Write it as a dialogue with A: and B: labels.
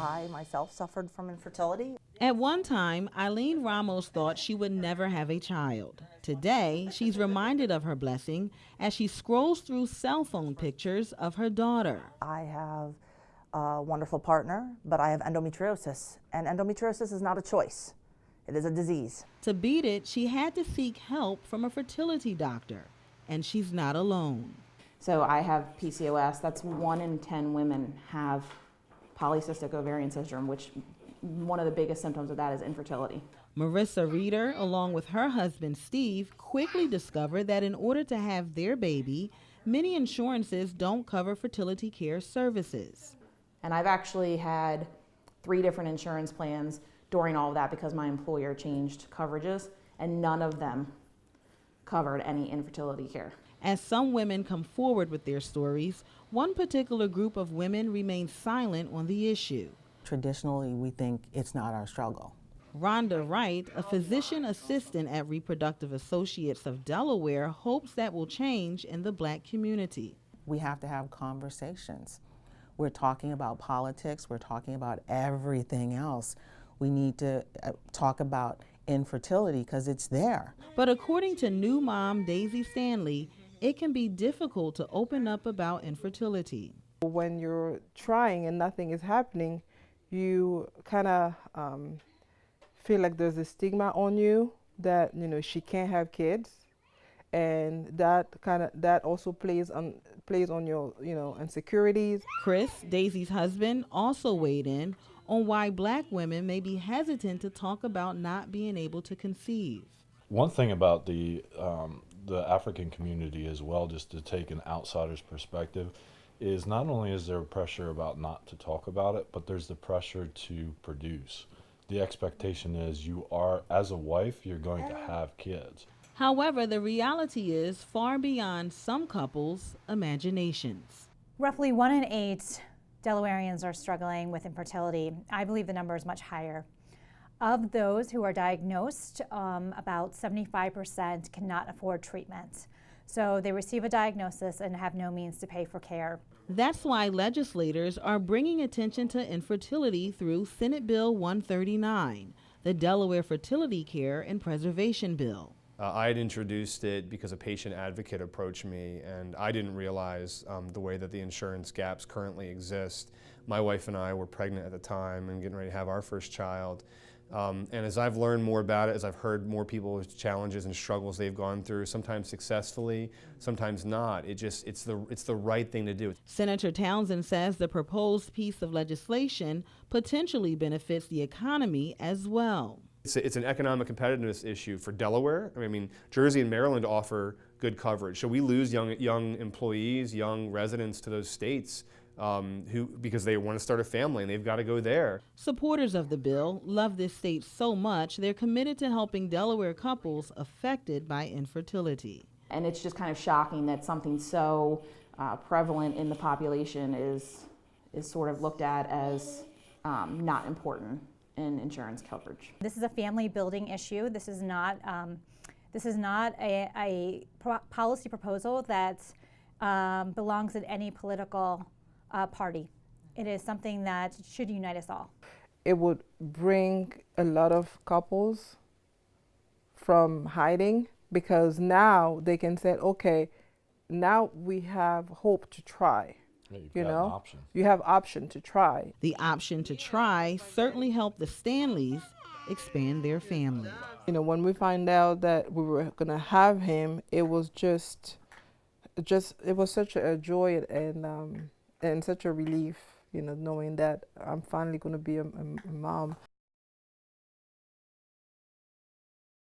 A: I myself suffered from infertility.
B: At one time, Eileen Ramos thought she would never have a child. Today, she's reminded of her blessing as she scrolls through cell phone pictures of her daughter.
A: I have a wonderful partner, but I have endometriosis, and endometriosis is not a choice. It is a disease.
B: To beat it, she had to seek help from a fertility doctor, and she's not alone.
C: So I have PCOS. That's 1 in 10 women have polycystic ovarian syndrome, which one of the biggest symptoms of that is infertility.
B: Marissa Reeder, along with her husband Steve, quickly discovered that in order to have their baby, many insurances don't cover fertility care services.
C: And I've actually had 3 different insurance plans during all of that because my employer changed coverages, and none of them covered any infertility care.
B: As some women come forward with their stories, one particular group of women remains silent on the issue.
A: Traditionally, we think it's not our struggle.
B: Rhonda Wright, a physician assistant at Reproductive Associates of Delaware, hopes that will change in the Black community.
A: We have to have conversations. We're talking about politics, we're talking about everything else. We need to talk about infertility because it's there.
B: But according to new mom Daisy Stanley, it can be difficult to open up about infertility.
D: When you're trying and nothing is happening, you kind of feel like there's a stigma on you that, you know, she can't have kids, and that also plays on your, you know, insecurities.
B: Chris, Daisy's husband, also weighed in on why Black women may be hesitant to talk about not being able to conceive.
E: One thing about the African community as well, just to take an outsider's perspective, is not only is there pressure about not to talk about it, but there's the pressure to produce. The expectation is you are, as a wife, you're going to have kids.
B: However, the reality is far beyond some couples' imaginations.
F: Roughly 1 in 8 Delawareans are struggling with infertility. I believe the number is much higher. Of those who are diagnosed, about 75% cannot afford treatment. So they receive a diagnosis and have no means to pay for care.
B: That's why legislators are bringing attention to infertility through Senate Bill 139, the Delaware Fertility Care and Preservation Bill.
G: I had introduced it because a patient advocate approached me, and I didn't realize the way that the insurance gaps currently exist. My wife and I were pregnant at the time and getting ready to have our first child. And as I've learned more about it, as I've heard more people's challenges and struggles they've gone through, sometimes successfully, sometimes not, it's the right thing to do. Senator
B: Townsend says the proposed piece of legislation potentially benefits the economy as well.
G: It's an economic competitiveness issue for Delaware. I mean, Jersey and Maryland offer good coverage. So we lose young employees, young residents to those states because they want to start a family and they've got to go there.
B: Supporters of the bill love this state so much they're committed to helping Delaware couples affected by infertility.
C: And it's just kind of shocking that something so prevalent in the population is sort of looked at as not important in insurance coverage.
F: This is a family building issue. This is not a policy proposal that belongs in any political party. It is something that should unite us all.
D: It would bring a lot of couples from hiding, because now they can say, okay, now we have hope to try.
E: You know,
D: you have option to try.
B: The option to try certainly helped the Stanleys expand their family.
D: You know, when we find out that we were going to have him, it was it was such a joy and such a relief, you know, knowing that I'm finally going to be a mom.